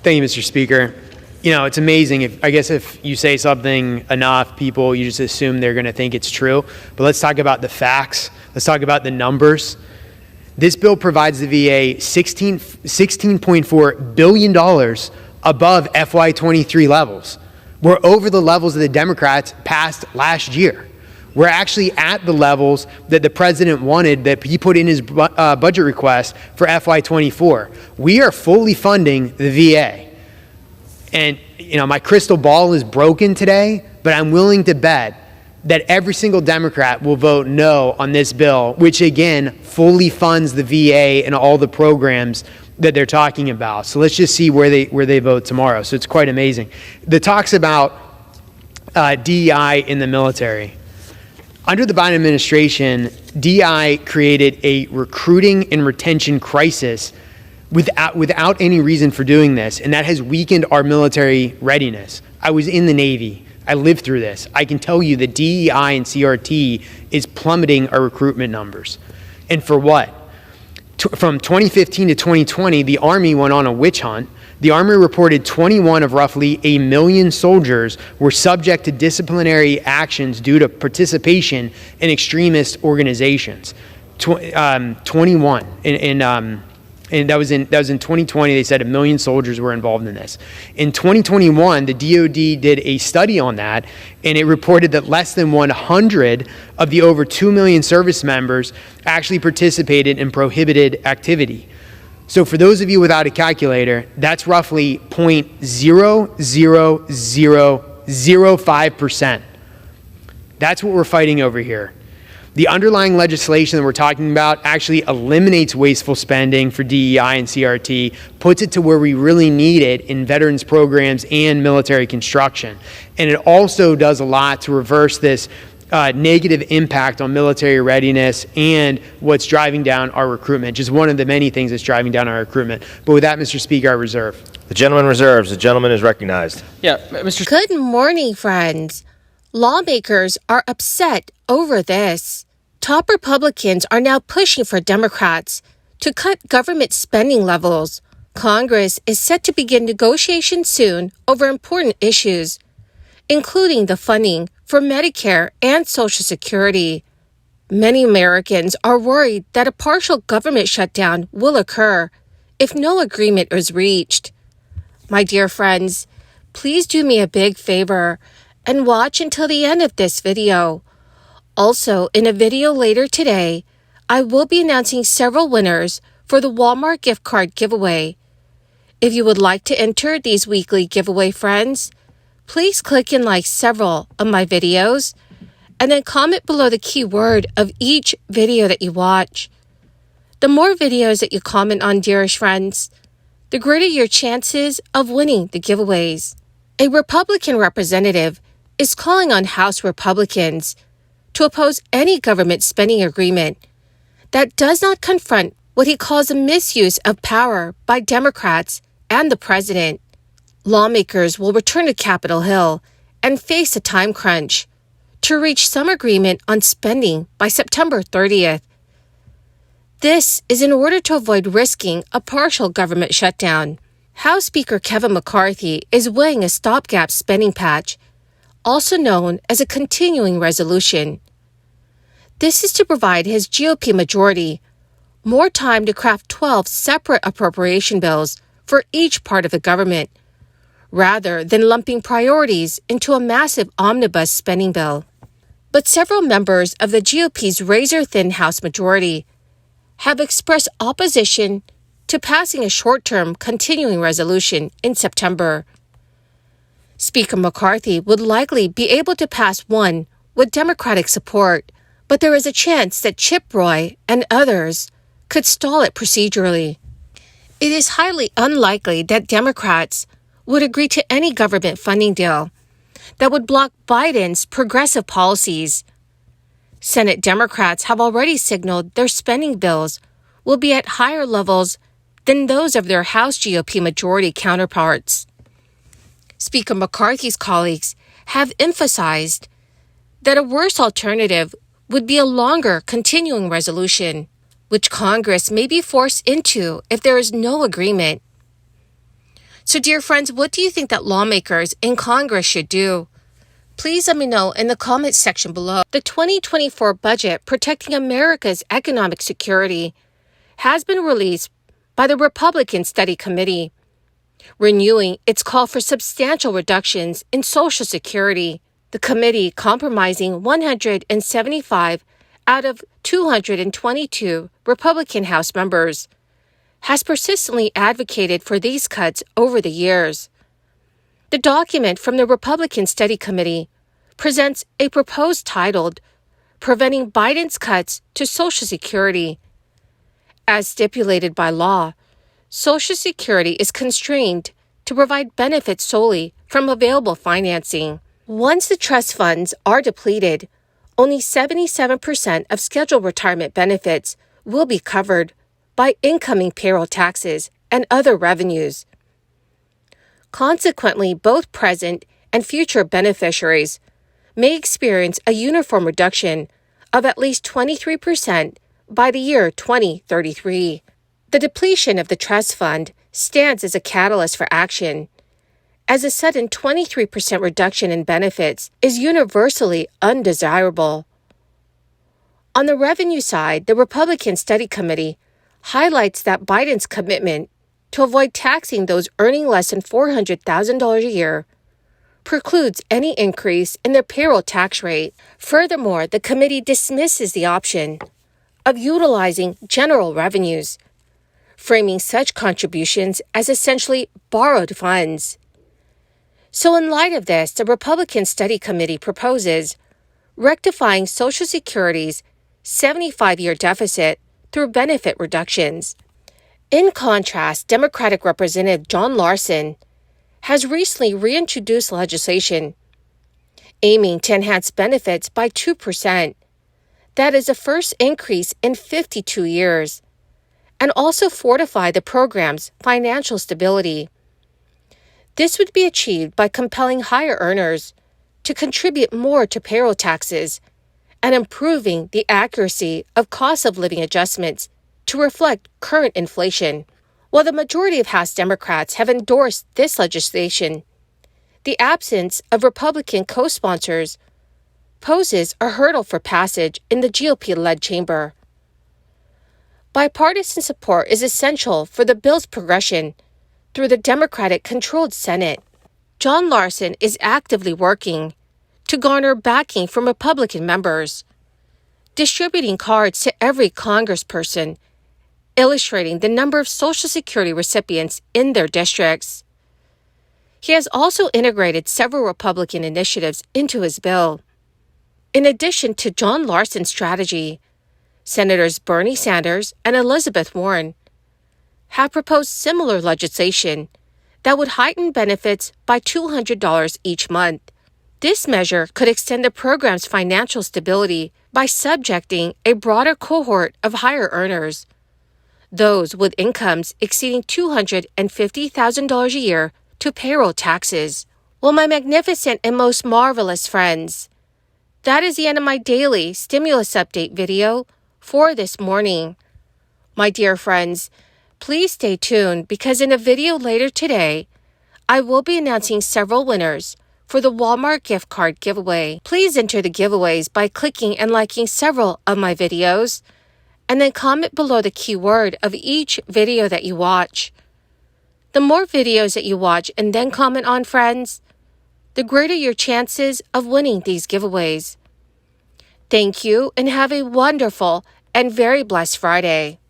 Thank you, Mr. Speaker. You know, it's amazing. I guess if you say something enough, people, you just assume they're going to think it's true. But let's talk about the facts. Let's talk about the numbers. This bill provides the VA $16.4 billion above FY23 levels. We're over the levels that the Democrats passed last year. We're actually at the levels that the president wanted, that he put in his budget request for FY24. We are fully funding the VA. And, you know, my crystal ball is broken today, but I'm willing to bet that every single Democrat will vote no on this bill, which again fully funds the VA and all the programs that they're talking about. So let's just see where they vote tomorrow. So it's quite amazing. The talks about DEI in the military. Under the Biden administration, DEI created a recruiting and retention crisis without any reason for doing this, and that has weakened our military readiness. I was in the Navy. I lived through this. I can tell you that DEI and CRT is plummeting our recruitment numbers. And for what? From 2015 to 2020, the Army went on a witch hunt. The Army reported 21 of roughly 1 million soldiers were subject to disciplinary actions due to participation in extremist organizations. 21. And that was in 2020. They said 1 million soldiers were involved in this. In 2021, the DoD did a study on that, and it reported that less than 100 of the over 2 million service members actually participated in prohibited activity. So for those of you without a calculator, that's roughly 0.00005%. That's what we're fighting over here. The underlying legislation that we're talking about actually eliminates wasteful spending for DEI and CRT, puts it to where we really need it in veterans programs and military construction. And it also does a lot to reverse this negative impact on military readiness and what's driving down our recruitment, just one of the many things that's driving down our recruitment. But with that, Mr. Speaker, I reserve. The gentleman reserves. The gentleman is recognized. Yeah, Mr. Good morning, friends. Lawmakers are upset over this. Top Republicans are now pushing for Democrats to cut government spending levels. Congress is set to begin negotiations soon over important issues, including the funding for Medicare and Social Security. Many Americans are worried that a partial government shutdown will occur if no agreement is reached. My dear friends, please do me a big favor and watch until the end of this video. Also, in a video later today, I will be announcing several winners for the Walmart gift card giveaway. If you would like to enter these weekly giveaway, friends, please click and like several of my videos, and then comment below the keyword of each video that you watch. The more videos that you comment on, dearest friends, the greater your chances of winning the giveaways. A Republican representative is calling on House Republicans to oppose any government spending agreement that does not confront what he calls a misuse of power by Democrats and the president. Lawmakers will return to Capitol Hill and face a time crunch to reach some agreement on spending by September 30th. This is in order to avoid risking a partial government shutdown. House Speaker Kevin McCarthy is weighing a stopgap spending patch, also known as a continuing resolution. This is to provide his GOP majority more time to craft 12 separate appropriation bills for each part of the government, rather than lumping priorities into a massive omnibus spending bill. But several members of the GOP's razor-thin House majority have expressed opposition to passing a short-term continuing resolution in September. Speaker McCarthy would likely be able to pass one with Democratic support, but there is a chance that Chip Roy and others could stall it procedurally. It is highly unlikely that Democrats would agree to any government funding deal that would block Biden's progressive policies. Senate Democrats have already signaled their spending bills will be at higher levels than those of their House GOP majority counterparts. Speaker McCarthy's colleagues have emphasized that a worse alternative would be a longer continuing resolution, which Congress may be forced into if there is no agreement. So, dear friends, what do you think that lawmakers in Congress should do? Please let me know in the comments section below. The 2024 budget protecting America's economic security has been released by the Republican Study Committee, renewing its call for substantial reductions in Social Security. The committee, comprising 175 out of 222 Republican House members, has persistently advocated for these cuts over the years. The document from the Republican Study Committee presents a proposed titled Preventing Biden's Cuts to Social Security. As stipulated by law, Social Security is constrained to provide benefits solely from available financing. Once the trust funds are depleted, only 77% of scheduled retirement benefits will be covered by incoming payroll taxes and other revenues. Consequently, both present and future beneficiaries may experience a uniform reduction of at least 23% by the year 2033. The depletion of the trust fund stands as a catalyst for action, as a sudden 23% reduction in benefits is universally undesirable. On the revenue side, the Republican Study Committee highlights that Biden's commitment to avoid taxing those earning less than $400,000 a year precludes any increase in their payroll tax rate. Furthermore, the committee dismisses the option of utilizing general revenues, framing such contributions as essentially borrowed funds. So in light of this, the Republican Study Committee proposes rectifying Social Security's 75-year deficit through benefit reductions. In contrast, Democratic Representative John Larson has recently reintroduced legislation aiming to enhance benefits by 2%. That is the first increase in 52 years, and also fortify the program's financial stability. This would be achieved by compelling higher earners to contribute more to payroll taxes and improving the accuracy of cost of living adjustments to reflect current inflation. While the majority of House Democrats have endorsed this legislation, the absence of Republican co-sponsors poses a hurdle for passage in the GOP-led chamber. Bipartisan support is essential for the bill's progression through the Democratic-controlled Senate. John Larson is actively working to garner backing from Republican members, distributing cards to every congressperson, illustrating the number of Social Security recipients in their districts. He has also integrated several Republican initiatives into his bill. In addition to John Larson's strategy, Senators Bernie Sanders and Elizabeth Warren have proposed similar legislation that would heighten benefits by $200 each month. This measure could extend the program's financial stability by subjecting a broader cohort of higher earners, those with incomes exceeding $250,000 a year, to payroll taxes. Well, my magnificent and most marvelous friends, that is the end of my daily stimulus update video for this morning. My dear friends, please stay tuned because in a video later today, I will be announcing several winners for the Walmart gift card giveaway. Please enter the giveaways by clicking and liking several of my videos, and then comment below the keyword of each video that you watch. The more videos that you watch and then comment on, friends, the greater your chances of winning these giveaways. Thank you and have a wonderful and very blessed Friday.